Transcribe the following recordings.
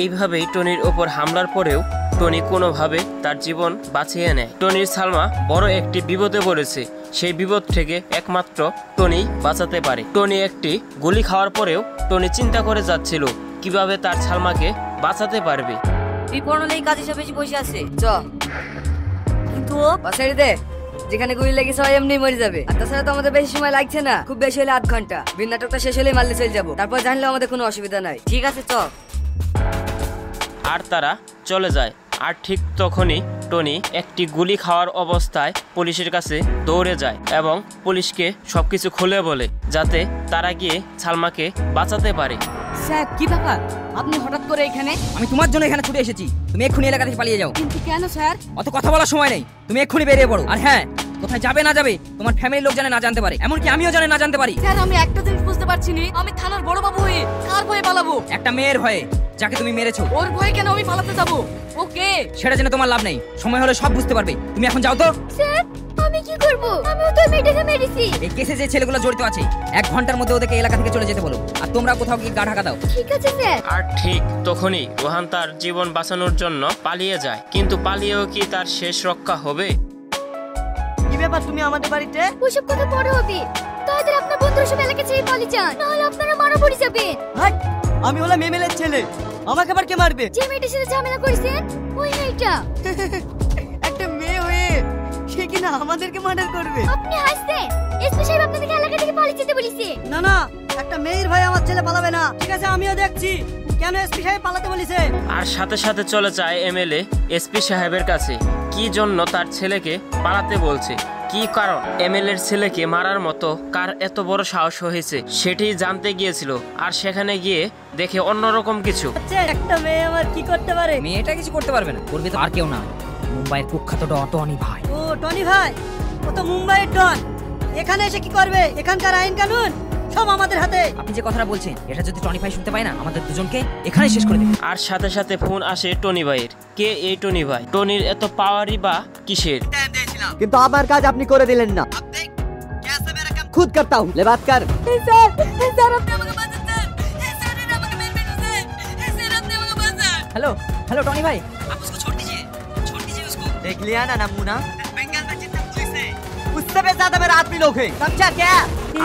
এইভাবেই টনির ওপর হামলার পরেও টনি কোনোভাবে তার জীবন বাঁচিয়ে নেয়। টনির সালমা বড় একটি বিপদে পড়েছে, সেই বিপদ থেকে একমাত্র টনি বাঁচাতে পারে। টনি একটি গুলি খাওয়ার পরেও টনি চিন্তা করে যাচ্ছিল কিভাবে তার সালমাকে বাঁচাতে পারবে। তুই পড়লেই কাজ হিসেবে বসে আছে চ, কিন্তু পাশাড়ি দে, যেখানে গুলি লেগেছে হয় এমনি মরে যাবে। আর তাছাড়া তো আমাদের বেশি সময় লাগছে না, খুব বেশি হলে 8 ঘন্টা। বিন নাটকটা শেষ হলেই মারলে চলে যাবো, তারপর জানলেও আমাদের কোনো অসুবিধা নাই। ঠিক আছে চ। আর তারা চলে যায়। আর ঠিক তখনই টনি একটি গুলি খাওয়ার অবস্থায় পুলিশের কাছে দৌড়ে যায় এবং পুলিশকে সবকিছু খুলে বলে যাতে তারা গিয়ে সালমাকে বাঁচাতে পারে। স্যার কি ব্যাপার, আপনি হঠাৎ করে এখানে? আমি তোমার জন্য এখানে ছুটে এসেছি, তুমি এক্ষুনি এলাকা থেকে পালিয়ে যাও। কিন্তু কেন স্যার? অত কথা বলার সময় নেই, তুমি এক্ষুনি বেরিয়ে পড়ো। আর হ্যাঁ, কোথায় যাবে না যাবে তোমার ফ্যামিলির লোক জানে না জানতে পারে, এমনকি আমিও জানে না জানতে পারি। স্যার আমি একটা জিনিস বুঝতে পারছি না, আমি থানার বড় বাবু হয়ে কার ভয়ে পালাবো? একটা মেয়ের ভয়ে, যাকে তুমি মেরেছো। ওর ভয়ে কেন আমি পালাতে যাবো? ওকে সেটা জেনে তোমার লাভ নেই, সময় হলে সব বুঝতে পারবে। তুমি এখন যাও তো। স্যার আমি কি করব? আমিও তো মেয়েটাকে মেরেছি। এই কেসে যে ছেলেগুলো জড়িত আছে 1 ঘন্টার মধ্যে ওদেরকে এলাকা থেকে চলে যেতে বলো। আর তোমরা কোথাও গিয়ে গা ঢাকা দাও। ঠিক আছে স্যার। আর ঠিক তখনই রোহান তার জীবন বাঁচানোর জন্য পালিয়ে যায়, কিন্তু পালিয়েও কি তার শেষ রক্ষা হবে? কি ব্যাপার তুমি আমাদের বাড়িতে? ওসব কথা পরে হবে, তাদের আপনার বন্ধুরা সব এলাকা ছেড়ে পালিয়ে যান, নাহলে আপনারা মারা পড়ে যাবেন। হাট, আমি হলাম এমএলএর ছেলে, আমাকে আবার কে মারবে? যে মেয়েটার সাথে ঝামেলা করেছেন ওই মেয়েটা। একটা মেয়ে হয়ে সে কিনা আমাদেরকে মার্ডার করবে? আপনি হাসছেন? এসপি সাহেব আপনাদেরকে এলাকা থেকে পালিয়ে যেতে বলেছে। না না, একটা মেয়ের ভাই আমার ছেলে পালাবে না। ঠিক আছে আমিও দেখছি কেন এসপি সাহেব পালাতে বলেছে। আর সাথে সাথে চলে যায় এমএলএ এসপি সাহেবের কাছে, কি জন্য তার ছেলেকে পালাতে বলছে, কি কারণ এমএলএর ছেলেকে মারার মতো কার এত বড় সাহস হয়েছে সেটি জানতে গিয়েছিল। আর সেখানে গিয়ে দেখে অন্যরকম কিছু। একটা মেয়ে আমার কি করতে পারে? মেয়েটা কিছু করতে পারবে না, করবে তো আর কেউ না, মুম্বাইয়ের কুখ্যাত টনি ভাই। ও টনি ভাই, ও তো মুম্বাইয়ের ডন। এখানে এসে কি করবে? এখানকার আইন কানুন সব আমাদের হাতে। আপনি যে কথাটা বলছেন এটা যদি টনি ভাই শুনতে পায় না, আমাদের দুজনকে এখানেই শেষ করে দেবে। আর সাথে সাথে ফোন আসে টনি ভাইয়ের। কে এই টনি ভাই? টনির এত পাওয়ারই বা কিসের? কিন্তু আমার কাজ আপনি করে দিলেন না। খুদ করতা হুঁ, ले बात कर। স্যার স্যার আপনি আমাকে বাঁচান স্যার, স্যার এটা আমাকে মেরে ফেলছে, স্যার আপনি আমাকে বাঁচান। হ্যালো হ্যালো টনি ভাই, आप उसको छोड़ दीजिए उसको। देख लिया ना नमूना, বেঙ্গল में जितने पुलिस है उससे भी ज्यादा मेरा आदमी लोग हैं, समझा क्या?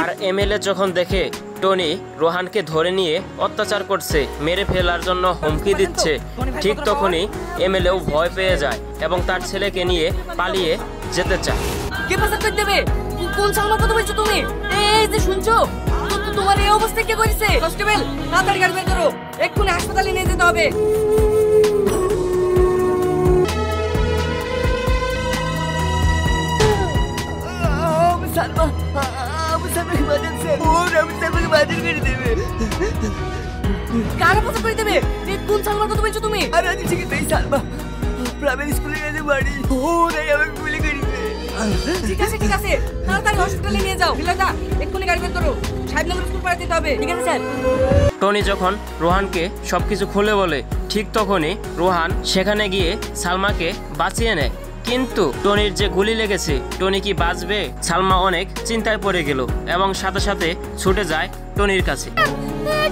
আর এমএলএ যখন দেখে টনি রোহানকে ধরে নিয়ে অত্যাচার করছে, মেরে ফেলার জন্য হুমকি দিচ্ছে, ঠিক তখনই এমএলএও ভয় পেয়ে যায় এবং তার ছেলেকে নিয়ে পালিয়ে যেতে চায়। কে পাচার করে দেবে? কোন সালমার কথা বলছো তুমি? এই যে শুনছো, তোমার এই অবস্থা কে করেছে? কনস্টেবল তাড়াতাড়ি গাড়ি বের করো, এক্ষুনি হাসপাতালে নিয়ে যেতে হবে। কারা পাচার করে দেবে? কোন সালমার কথা বলছো তুমি? আরে আমি ঠিক আছে সালমা প্রাইমারি স্কুলে গেছে বাড়ি, ওরাই আমাকে গুলি করেছে। ঠিক আছে তাড়াতাড়ি হসপিটালে নিয়ে যাও। বিলাদা এক্ষুনি গাড়ি বের করো, সাহেব নগর স্কুল পাড়া দিতে হবে। ঠিক আছে স্যার। টনি যখন রোহানকে সবকিছু খুলে বলে, ঠিক তখনই রোহান সেখানে গিয়ে সালমাকে বাঁচিয়ে নেয়। কিন্তু টনির যে গুলি লেগেছে, টনি কি বাঁচবে? সালমা অনেক চিন্তায় পড়ে গেল এবং সাথে সাথে ছুটে যায় টনির কাছে।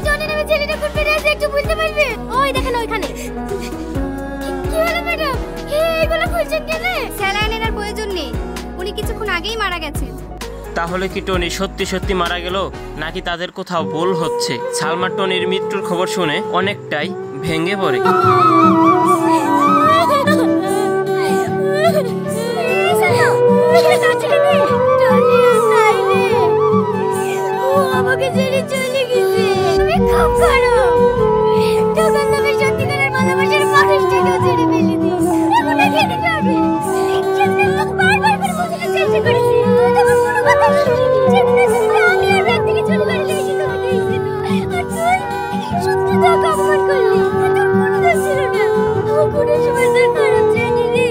টনি নামে ছেলেটা কোন বেরিয়ে আছে একটু বলতে পারবে? ওই দেখেন ওইখানে। কি হলো ম্যাডাম, এইগুলো খুলছেন কেন? স্যালাইন এর প্রয়োজন নেই, উনি কিছুক্ষণ আগেই মারা গেছেন। তাহলে কি টনি সত্যি সত্যি মারা গেল, নাকি তাদের কোথাও ভুল হচ্ছে? সালমা টনির মৃত্যুর খবর শুনে অনেকটাই ভেঙে পড়ে। আমাকে ছেড়ে চলে গেছে, তুমি খুব খারাপ। দোকান নামের সত্যিকারের ভালোবাসার মানুষটাকেও ছেড়ে ফেলে দিস, এখন খেতে যাবে। সেদিন আমাকে বারবার করে বোঝানোর চেষ্টা করেছি, তুই তো আমার কোনো কথা শুনিনি। সেদিন আসলে আমি আর ব্যাগ থেকে চুরি করে নিয়ে এসে তোমাকে দিয়েছিল, আর তুই সত্যি তাকে অপমান করলি। তোর কোনো দোষ ছিল না, ও কোনো সময় তোর খারাপ চাইনি রে,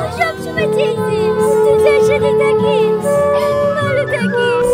ও সবসময় চেয়েছি তুই যার সাথে থাকিস ভালো থাকিস।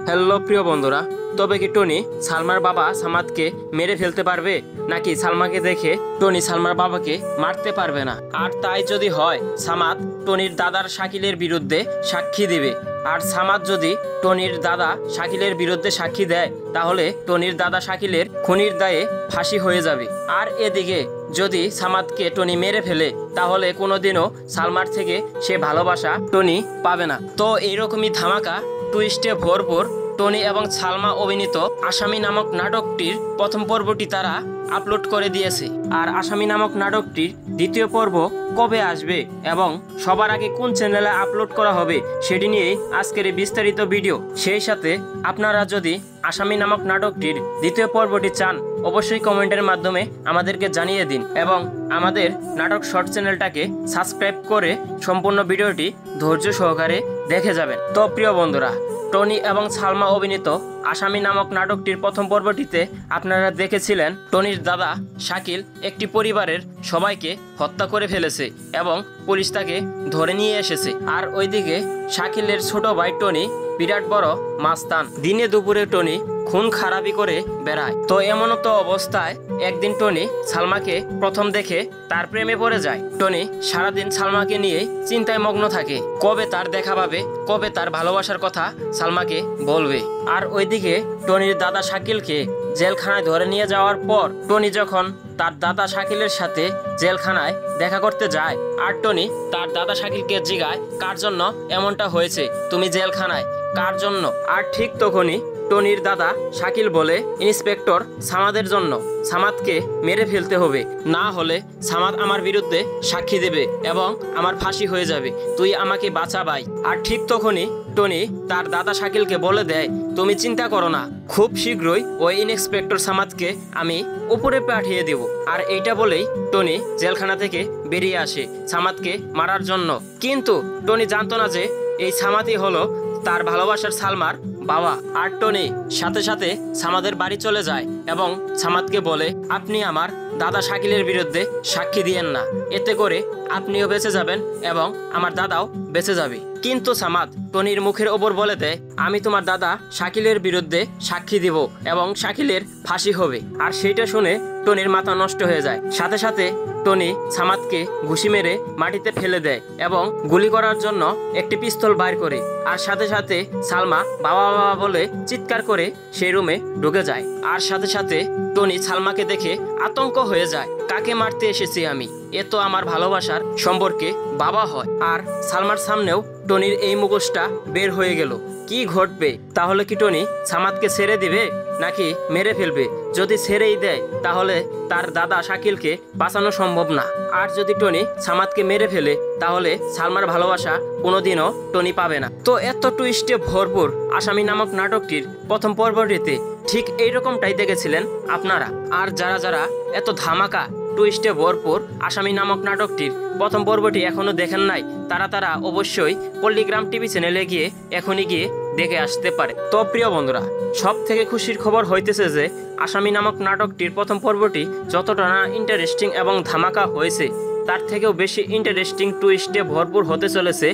হ্যালো প্রিয় বন্ধুরা, তবে কি টনি সালমার বাবা সামাদকে মেরে ফেলতে পারবে, নাকি সালমাকে দেখে টনি সালমার বাবাকে মারতে পারবে না? আর তাই যদি হয়, সামাদ টনির দাদার শাকিলের বিরুদ্ধে সাক্ষী দিবে। আর সামাদ যদি টনির দাদা শাকিলের বিরুদ্ধে সাক্ষী দেয় তাহলে টনির দাদা শাকিলের খুনির দায়ে ফাঁসি হয়ে যাবে। আর এদিকে যদি সামাদকে টনি মেরে ফেলে তাহলে কোনোদিনও সালমার থেকে সে ভালোবাসা টনি পাবে না। তো এইরকমই ধামাকা টুইস্টে ভরপুর টনি এবং সালমা অভিনীত আসামি নামক নাটকটির প্রথম পর্বটি তারা আপলোড করে দিয়েছে। আর আসামি নামক নাটকটির দ্বিতীয় পর্ব কবে আসবে এবং সবার আগে কোন চ্যানেলে আপলোড করা হবে সেটি নিয়েই আজকের এই বিস্তারিত ভিডিও। সেই সাথে আপনারা যদি আসামি নামক নাটকটির দ্বিতীয় পর্বটি চান অবশ্যই কমেন্টের মাধ্যমে আমাদেরকে জানিয়ে দিন এবং আমাদের নাটক শর্ট চ্যানেলটাকে সাবস্ক্রাইব করে সম্পূর্ণ ভিডিওটি ধৈর্য সহকারে দেখে যাবেন। তো প্রিয় বন্ধুরা, টনি এবং সালমা অভিনীত আসামি নামক নাটকটির প্রথম পর্বটিতে আপনারা দেখেছিলেন টনির দাদা শাকিল একটি পরিবারের সবাইকে হত্যা করে ফেলেছে এবং পুলিশ তাকে ধরে নিয়ে এসেছে। আর ওইদিকে শাকিলের ছোট ভাই টনি বিরাট বড় মাস্তান। দিনে দুপুরে টনি খুন খারাপি করে বেড়ায়। তো এমনতো অবস্থায় একদিন টনি সালমাকে প্রথম দেখে তার প্রেমে পড়ে যায়। টনি সারাদিন সালমাকে নিয়ে চিন্তায় মগ্ন থাকে, কবে তার দেখা পাবে, কবে তার ভালোবাসার কথা সালমাকে বলবে। আর ওইদিকে টনির দাদা শাকিলকে জেলখানায় ধরে নিয়ে যাওয়ার পর টনি যখন তার দাদা শাকিলের সাথে জেলখানায় দেখা করতে যায় আর টনি তার দাদা শাকিলকে জিজ্ঞায় কার জন্য এমনটা হয়েছে, তুমি জেলখানায় কার জন্য? আর ঠিক তখনই টনির দাদা শাকিল বলে, ইন্সপেক্টর সামাদের জন্য, সামাদকে মেরে ফেলতে হবে, না হলে সামাদ আমার বিরুদ্ধে সাক্ষী দেবে এবং আমার ফাঁসি হয়ে যাবে, তুই আমাকে বাঁচা ভাই। আর ঠিক তখনই টনি তার দাদা শাকিলকে বলে দেয়, তুমি চিন্তা করো না, খুব শীঘ্রই ওই ইন্সপেক্টর সামাদকে আমি উপরে পাঠিয়ে দেব। আর এইটা বলেই টনি জেলখানা থেকে বেরিয়ে আসে সামাদকে মারার জন্য। কিন্তু টনি জানতো না যে এই সামাদই হলো তার ভালোবাসার সালমার বাবা। আর টনি সাথে সাথে সামাদের বাড়ি চলে যায় এবং সামাদকে বলে, আপনি আমার দাদা শাকিলের বিরুদ্ধে সাক্ষী দিয়েন না, এতে করে আপনিও বেঁচে যাবেন এবং আমার দাদাও বেঁচে যাবে। কিন্তু সামাদ টনির মুখের ওপর বলে দেয়, আমি তোমার দাদা শাকিলের বিরুদ্ধে সাক্ষী দিব এবং শাকিলের ফাঁসি হবে। আর সেইটা শুনে টনির মাথা নষ্ট হয়ে যায়। সাথে সাথে টনি সামাদকে ঘুষি মেরে মাটিতে ফেলে দেয় এবং গুলি করার জন্য একটি পিস্তল বাইর করে। আর সাথে সাথে সালমা বাবা বাবা বলে চিৎকার করে সেই রুমে ঢুকে যায়। আর সাথে সাথে টনি সালমাকে দেখে আতঙ্ক হয়ে যায়, কাকে মারতে এসেছি আমি, এ তো আমার ভালোবাসার সম্পর্কে বাবা হয়। আর সালমার সামনেও টনির এই মুখোশটা বের হয়ে গেল। কি ঘটবে? তাহলে কি টনি সামাদকে ছেড়ে দিবে নাকি মেরে ফেলবে? যদি ছেড়েই দেয় তাহলে তার দাদা শাকিলকে বাঁচানো সম্ভব না। আর যদি টনি সামাদকে মেরে ফেলে তাহলে সালমার ভালোবাসা কোনোদিনও টনি পাবে না। তো এত টুইস্টে ভরপুর আসামি নামক নাটকটির প্রথম পর্বটিতে ঠিক এইরকমটাই দেখেছিলেন আপনারা। আর যারা যারা এত ধামাকা টুইস্টে ভরপুর আসামি নামক নাটকটির প্রথম পর্বটি এখনো দেখেন নাই তারা অবশ্যই পল্লীগ্রাম টিভি চ্যানেলে গিয়ে এখনই গিয়ে দেখে আসতে পারে। তো প্রিয় বন্ধুরা, সব থেকে খুশির খবর হইতেছে যে আসামি নামক নাটকটির প্রথম পর্বটি যতটা না ইন্টারেস্টিং এবং ধামাকা হয়েছে তার থেকেও বেশি ইন্টারেস্টিং টুইস্টে ভরপুর হতে চলেছে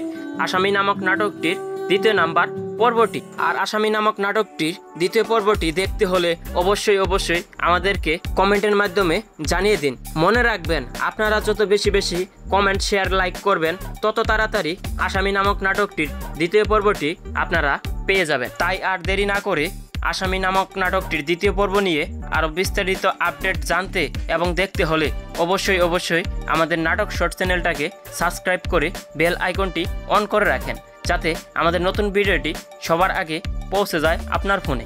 আসামি নামক নাটকটির দ্বিতীয় নাম্বার পর্বটি। আর আসামি নামক নাটকটির দ্বিতীয় পর্বটি দেখতে হলে অবশ্যই আমাদেরকে কমেন্টের মাধ্যমে জানিয়ে দিন। মনে রাখবেন, আপনারা যত বেশি কমেন্ট শেয়ার লাইক করবেন তত তাড়াতাড়ি আসামি নামক নাটকটির দ্বিতীয় পর্বটি আপনারা পেয়ে যাবেন। তাই আর দেরি না করে আসামি নামক নাটকটির দ্বিতীয় পর্ব নিয়ে আরও বিস্তারিত আপডেট জানতে এবং দেখতে হলে অবশ্যই আমাদের নাটক শর্ট চ্যানেলটাকে সাবস্ক্রাইব করে বেল আইকনটি অন করে রাখেন, যাতে আমাদের নতুন ভিডিওটি সবার আগে পৌঁছে যায় আপনার ফোনে।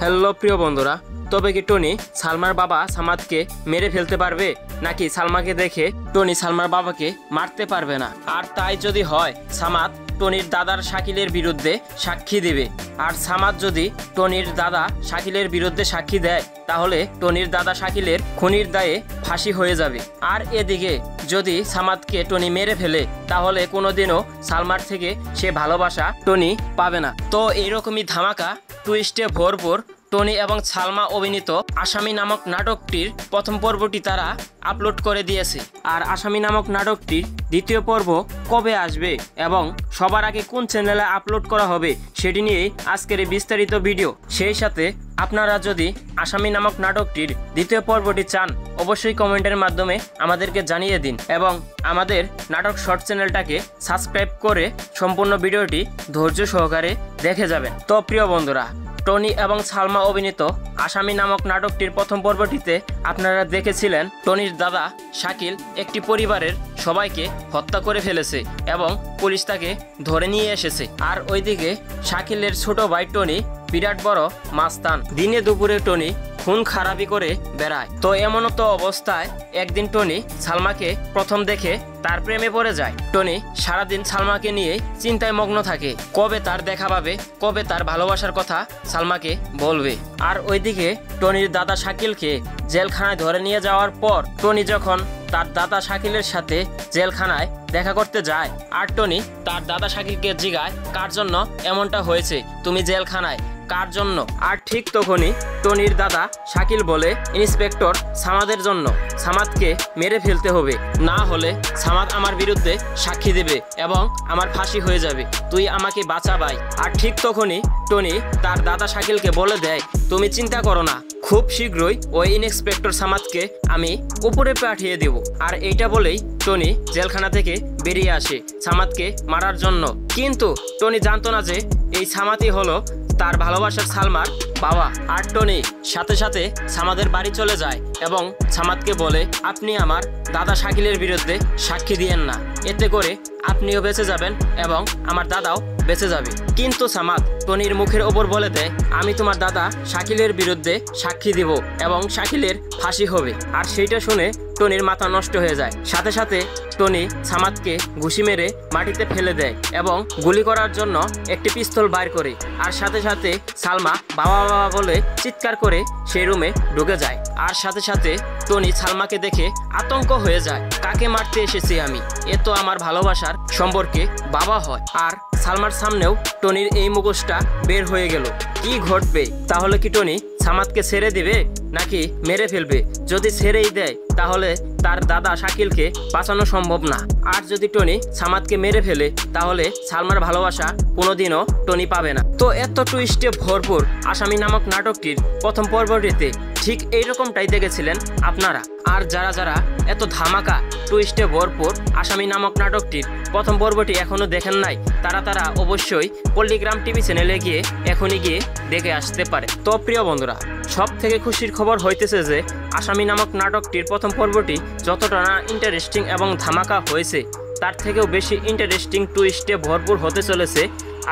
হ্যালো প্রিয় বন্ধুরা, তবে কি টনি সালমার বাবা সামাদকে মেরে ফেলতে পারবে নাকি সালমাকে দেখে টনি সালমার বাবাকে মারতে পারবে না? আর তাই যদি হয়, সামাদ টনির দাদার শাকিলের বিরুদ্ধে সাক্ষী দিবে। আর সামাদ যদি টনির দাদা শাকিলের বিরুদ্ধে সাক্ষী দেয় তাহলে টনির দাদা শাকিলের খুনির দায়ে ফাঁসি হয়ে যাবে। আর এদিকে যদি সামাদকে টনি মেরে ফেলে তাহলে কোনোদিনও সালমার থেকে সে ভালোবাসা টনি পাবে না। তো এইরকমই ধামাকা টুইস্টে ভরপুর টনি এবং সালমা অভিনীত আসামি নামক নাটকটির প্রথম পর্বটি তারা আপলোড করে দিয়েছে। আর আসামি নামক নাটকটির দ্বিতীয় পর্ব কবে আসবে এবং সবার আগে কোন চ্যানেলে আপলোড করা হবে সেটি নিয়েই আজকের এই বিস্তারিত ভিডিও। সেই সাথে আপনারা যদি আসামি নামক নাটকটির দ্বিতীয় পর্বটি চান অবশ্যই কমেন্টের মাধ্যমে আমাদেরকে জানিয়ে দিন এবং আমাদের নাটক শর্ট চ্যানেলটাকে সাবস্ক্রাইব করে সম্পূর্ণ ভিডিওটি ধৈর্য সহকারে দেখে যাবেন। তো প্রিয় বন্ধুরা, টনি এবং সালমা অভিনীত আসামি নামক নাটকটির প্রথম পর্বটিতে আপনারা দেখেছিলেন টনির দাদা শাকিল একটি পরিবারের সবাইকে হত্যা করে ফেলেছে এবং পুলিশ তাকে ধরে নিয়ে এসেছে। আর ওইদিকে শাকিলের ছোট ভাই টনি বিরাট বড় মাস্তান। দিনে দুপুরে টনি খুন খারাপি করে বেড়ায়। তো এমন তো অবস্থায় একদিন টনি সালমাকে প্রথম দেখে তার প্রেমে পড়ে যায়। টনি সারাদিন সালমাকে নিয়ে চিন্তায় মগ্ন থাকে, কবে তার দেখা পাবে, কবে তার ভালোবাসার কথা সালমাকে বলবে। আর ওইদিকে টনির দাদা শাকিলকে জেলখানায় ধরে নিয়ে যাওয়ার পর টনি যখন তার দাদা শাকিলের সাথে জেলখানায় দেখা করতে যায় আর টনি তার দাদা শাকিলকে জিজ্ঞায় কার জন্য এমনটা হয়েছে, তুমি জেলখানায় কার জন্য? আর ঠিক তখনই টনির দাদা শাকিল বলে, ইন্সপেক্টর সামাদের জন্য। সামাদকে মেরে ফেলতে হবে, না হলে সামাদ আমার বিরুদ্ধে সাক্ষী দেবে এবং আমার ফাঁসি হয়ে যাবে, তুই আমাকে বাঁচা ভাই। আর ঠিক তখনই টনি তার দাদা শাকিলকে বলে দেয়, তুমি চিন্তা করো না, খুব শীঘ্রই ওই ইন্সপেক্টর সামাদকে আমি উপরে পাঠিয়ে দেব। আর এইটা বলেই টনি জেলখানা থেকে বেরিয়ে আসে সামাদকে মারার জন্য। কিন্তু টনি জানতো না যে এই সামাদই হলো তার ভালোবাসার সালমার বাবা। আর টনি সাথে সাথে সামাদের বাড়ি চলে যায় এবং সামাদকে বলে, আপনি আমার দাদা শাকিলের বিরুদ্ধে সাক্ষী দিয়েন না, এতে করে আপনিও বেঁচে যাবেন এবং আমার দাদাও বেঁচে যাবে। কিন্তু সামাদ টনির মুখের ওপর বলে দেয়, আমি তোমার দাদা শাকিলের বিরুদ্ধে সাক্ষী দিব এবং শাকিলের ফাঁসি হবে। আর সেইটা শুনে টনির মাথা নষ্ট হয়ে যায়। সাথে সাথে টনি সামাদকে ঘুষি মেরে মাটিতে ফেলে দেয় এবং গুলি করার জন্য একটি পিস্তল বাইর করে। আর সাথে সাথে সালমা বাবা বাবা বলে চিৎকার করে সেই রুমে ঢুকে যায়। আর সাথে সাথে টনি সালমাকে দেখে আতঙ্ক হয়ে যায়, কাকে মারতে এসেছি আমি, এ তো আমার ভালোবাসার সম্পর্কে বাবা হয়। আর সালমার সামনেও টনির এই মুখোশটা বের হয়ে গেল। কি ঘটবে? তাহলে কি টনি সামাদকে ছেড়ে দিবে নাকি মেরে ফেলবে? যদি ছেড়েই দেয় তাহলে তার দাদা শাকিলকে বাঁচানো সম্ভব না। আর যদি টনি সামাদকে মেরে ফেলে তাহলে সালমার ভালোবাসা কোনোদিনও টনি পাবে না। তো এত টুইস্টে ভরপুর আসামি নামক নাটকটির প্রথম পর্বটিতে ঠিক এইরকমটাই দেখেছিলেন আপনারা। আর যারা যারা এত ধামাকা টুইস্টে ভরপুর আসামি নামক নাটকটির প্রথম পর্বটি এখনো দেখেন নাই, তারা অবশ্যই পল্লীগ্রাম টিভি চ্যানেলে গিয়ে এখনই গিয়ে দেখে আসতে পারে। তো প্রিয় বন্ধুরা, সব থেকে খুশির খবর হইতেছে যে আসামি নামক নাটকটির প্রথম পর্বটি যতটা না ইন্টারেস্টিং এবং ধামাকা হয়েছে, তার থেকেও বেশি ইন্টারেস্টিং টুইস্টে ভরপুর হতে চলেছে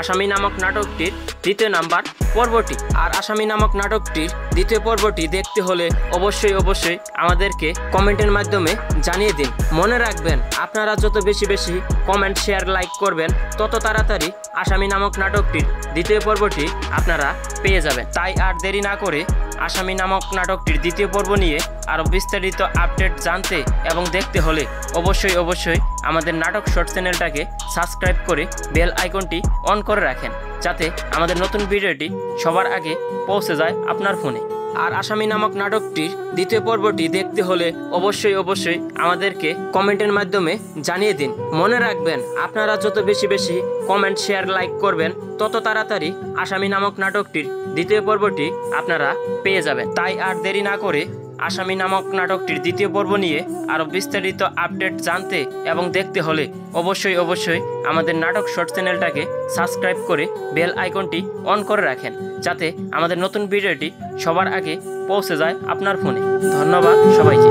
আসামি নামক নাটকটির দ্বিতীয় নাম্বার পর্বটি। আর আসামি নামক নাটকটির দ্বিতীয় পর্বটি দেখতে হলে অবশ্যই আমাদেরকে কমেন্টের মাধ্যমে জানিয়ে দিন। মনে রাখবেন, আপনারা যত বেশি কমেন্ট শেয়ার লাইক করবেন তত তাড়াতাড়ি আসামি নামক নাটকটির দ্বিতীয় পর্বটি আপনারা পেয়ে যাবেন। তাই আর দেরি না করে আসামি নামক নাটকটির দ্বিতীয় পর্ব নিয়ে আরও বিস্তারিত আপডেট জানতে এবং দেখতে হলে অবশ্যই আমাদের নাটক শর্ট চ্যানেলটাকে সাবস্ক্রাইব করে বেল আইকনটি অন করে রাখেন, যাতে আমাদের নতুন ভিডিওটি সবার আগে পৌঁছে যায় আপনার ফোনে। আর আসামি নামক নাটকটির দ্বিতীয় পর্বটি দেখতে হলে অবশ্যই আমাদেরকে কমেন্টের মাধ্যমে জানিয়ে দিন। মনে রাখবেন, আপনারা যত বেশি কমেন্ট শেয়ার লাইক করবেন তত তাড়াতাড়ি আসামি নামক নাটকটির দ্বিতীয় পর্বটি আপনারা পেয়ে যাবেন। তাই আর দেরি না করে আসামি নামক নাটকটির দ্বিতীয় পর্ব নিয়ে আরও বিস্তারিত আপডেট জানতে এবং দেখতে হলে অবশ্যই আমাদের নাটক শর্ট চ্যানেলটাকে সাবস্ক্রাইব করে বেল আইকনটি অন করে রাখেন, যাতে আমাদের নতুন ভিডিওটি সবার আগে পৌঁছে যায় আপনার ফোনে। ধন্যবাদ সবাইকে।